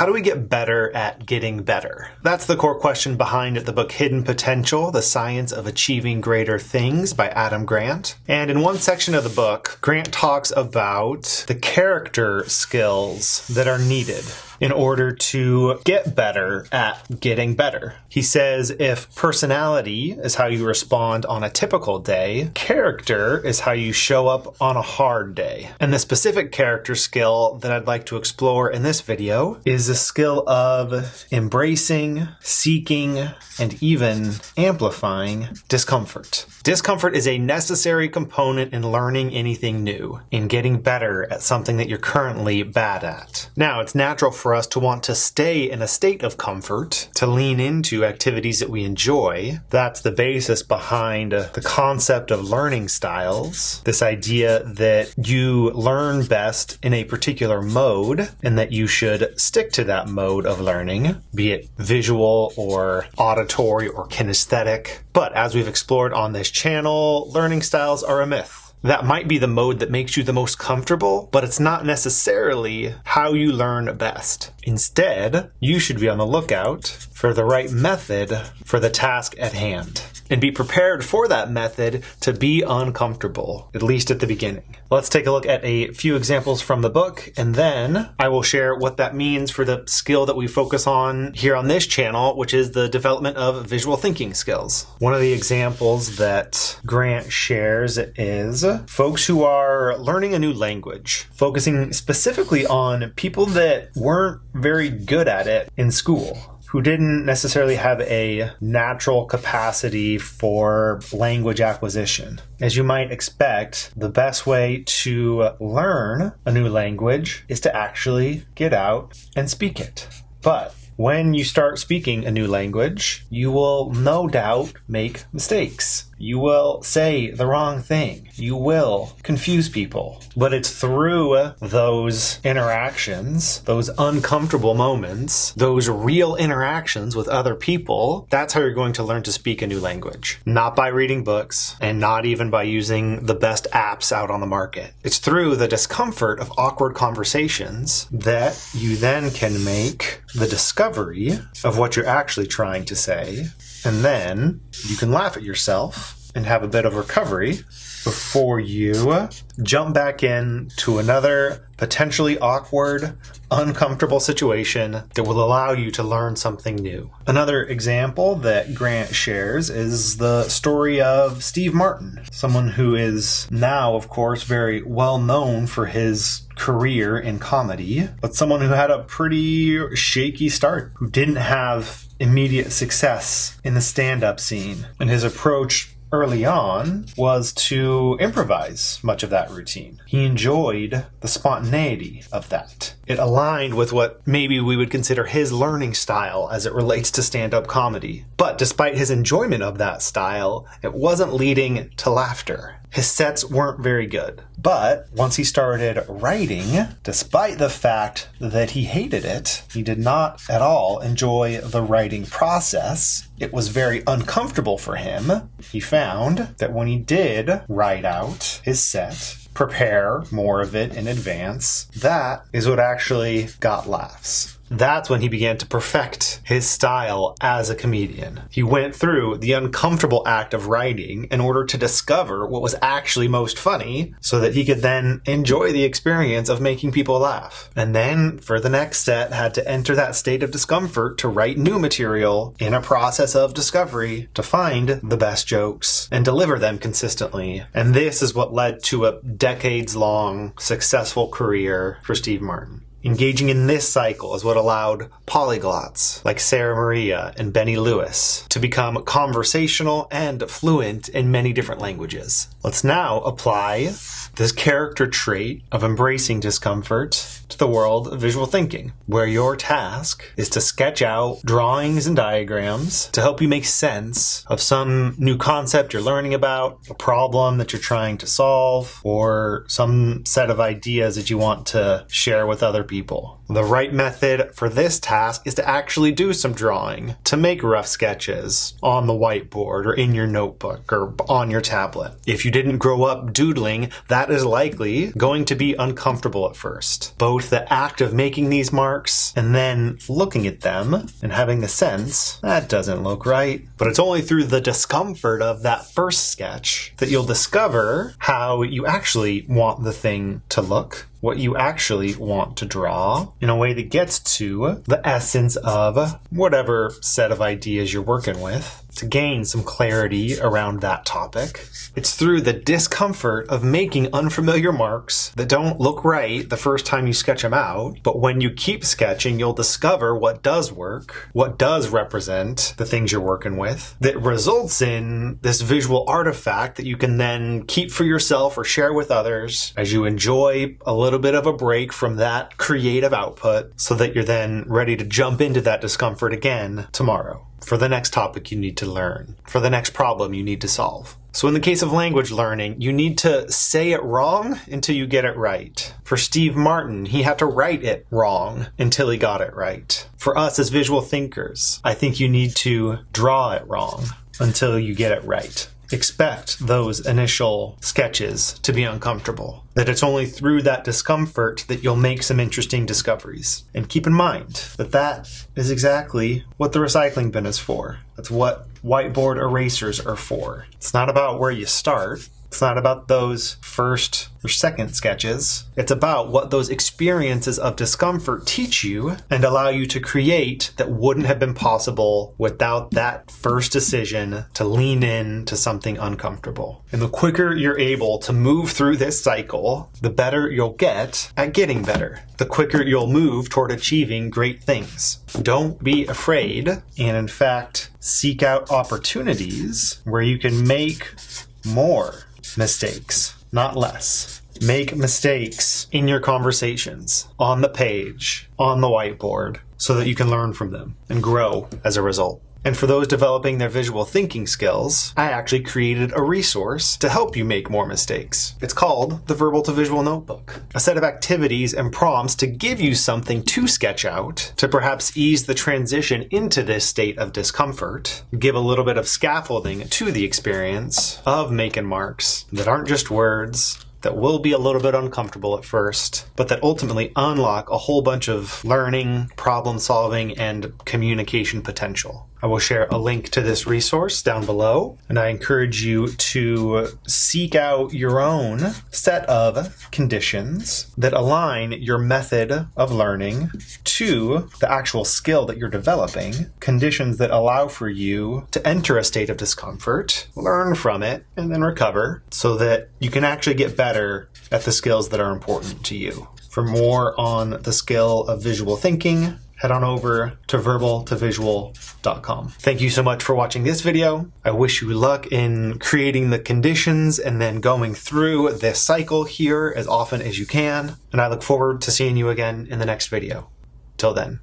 How do we get better at getting better? That's the core question behind the book Hidden Potential, The Science of Achieving Greater Things by Adam Grant. And in one section of the book, Grant talks about the character skills that are needed in order to get better at getting better. He says if personality is how you respond on a typical day, character is how you show up on a hard day. And the specific character skill that I'd like to explore in this video is the skill of embracing, seeking, and even amplifying discomfort. Discomfort is a necessary component in learning anything new, in getting better at something that you're currently bad at. Now, it's natural for us to want to stay in a state of comfort, to lean into activities that we enjoy. That's the basis behind the concept of learning styles, this idea that you learn best in a particular mode and that you should stick to that mode of learning, be it visual or auditory or kinesthetic. But as we've explored on this channel, learning styles are a myth. That might be the mode that makes you the most comfortable, but it's not necessarily how you learn best. Instead, you should be on the lookout for the right method for the task at hand, and be prepared for that method to be uncomfortable, at least at the beginning. Let's take a look at a few examples from the book, and then I will share what that means for the skill that we focus on here on this channel, which is the development of visual thinking skills. One of the examples that Grant shares is folks who are learning a new language, focusing specifically on people that weren't very good at it in school, who didn't necessarily have a natural capacity for language acquisition. As you might expect, the best way to learn a new language is to actually get out and speak it. But when you start speaking a new language, you will no doubt make mistakes. You will say the wrong thing. You will confuse people. But it's through those interactions, those uncomfortable moments, those real interactions with other people, that's how you're going to learn to speak a new language. Not by reading books, and not even by using the best apps out on the market. It's through the discomfort of awkward conversations that you then can make the discovery of what you're actually trying to say. And then you can laugh at yourself and have a bit of recovery before you jump back into another potentially awkward, uncomfortable situation that will allow you to learn something new. Another example that Grant shares is the story of Steve Martin, someone who is now, of course, very well known for his career in comedy, but someone who had a pretty shaky start, who didn't have immediate success in the stand-up scene. And his approach early on was to improvise much of that routine. He enjoyed the spontaneity of that. It aligned with what maybe we would consider his learning style as it relates to stand-up comedy. But despite his enjoyment of that style, it wasn't leading to laughter. His sets weren't very good. But once he started writing, despite the fact that he hated it, he did not at all enjoy the writing process. It was very uncomfortable for him. He found that when he did write out his set, prepare more of it in advance, that is what actually got laughs. That's when he began to perfect his style as a comedian. He went through the uncomfortable act of writing in order to discover what was actually most funny so that he could then enjoy the experience of making people laugh. And then for the next set had to enter that state of discomfort to write new material in a process of discovery to find the best jokes and deliver them consistently. And this is what led to a decades-long successful career for Steve Martin. Engaging in this cycle is what allowed polyglots like Sarah Maria and Benny Lewis to become conversational and fluent in many different languages. Let's now apply this character trait of embracing discomfort to the world of visual thinking, where your task is to sketch out drawings and diagrams to help you make sense of some new concept you're learning about, a problem that you're trying to solve, or some set of ideas that you want to share with other people. The right method for this task is to actually do some drawing, to make rough sketches on the whiteboard or in your notebook or on your tablet. If you didn't grow up doodling, that is likely going to be uncomfortable at first. Both the act of making these marks and then looking at them and having the sense, that doesn't look right. But it's only through the discomfort of that first sketch that you'll discover how you actually want the thing to look, what you actually want to draw in a way that gets to the essence of whatever set of ideas you're working with to gain some clarity around that topic. It's through the discomfort of making unfamiliar marks that don't look right the first time you sketch them out, but when you keep sketching, you'll discover what does work, what does represent the things you're working with, that results in this visual artifact that you can then keep for yourself or share with others as you enjoy a little bit of a break from that creative output so that you're then ready to jump into that discomfort again tomorrow for the next topic you need to learn, for the next problem you need to solve. So in the case of language learning, you need to say it wrong until you get it right. For Steve Martin, he had to write it wrong until he got it right. For us as visual thinkers, I think you need to draw it wrong until you get it right. Expect those initial sketches to be uncomfortable, that it's only through that discomfort that you'll make some interesting discoveries. And keep in mind that that is exactly what the recycling bin is for. That's what whiteboard erasers are for. It's not about where you start. It's not about those first or second sketches. It's about what those experiences of discomfort teach you and allow you to create that wouldn't have been possible without that first decision to lean in to something uncomfortable. And the quicker you're able to move through this cycle, the better you'll get at getting better. The quicker you'll move toward achieving great things. Don't be afraid, and in fact, seek out opportunities where you can make more mistakes, not less. Make mistakes in your conversations, on the page, on the whiteboard, so that you can learn from them and grow as a result. And for those developing their visual thinking skills, I actually created a resource to help you make more mistakes. It's called the Verbal to Visual Notebook, a set of activities and prompts to give you something to sketch out, to perhaps ease the transition into this state of discomfort, give a little bit of scaffolding to the experience of making marks that aren't just words, that will be a little bit uncomfortable at first, but that ultimately unlock a whole bunch of learning, problem solving, and communication potential. I will share a link to this resource down below, and I encourage you to seek out your own set of conditions that align your method of learning to the actual skill that you're developing, conditions that allow for you to enter a state of discomfort, learn from it, and then recover so that you can actually get better at the skills that are important to you. For more on the skill of visual thinking, head on over to verbaltovisual.com. Thank you so much for watching this video. I wish you luck in creating the conditions and then going through this cycle here as often as you can. And I look forward to seeing you again in the next video. Till then.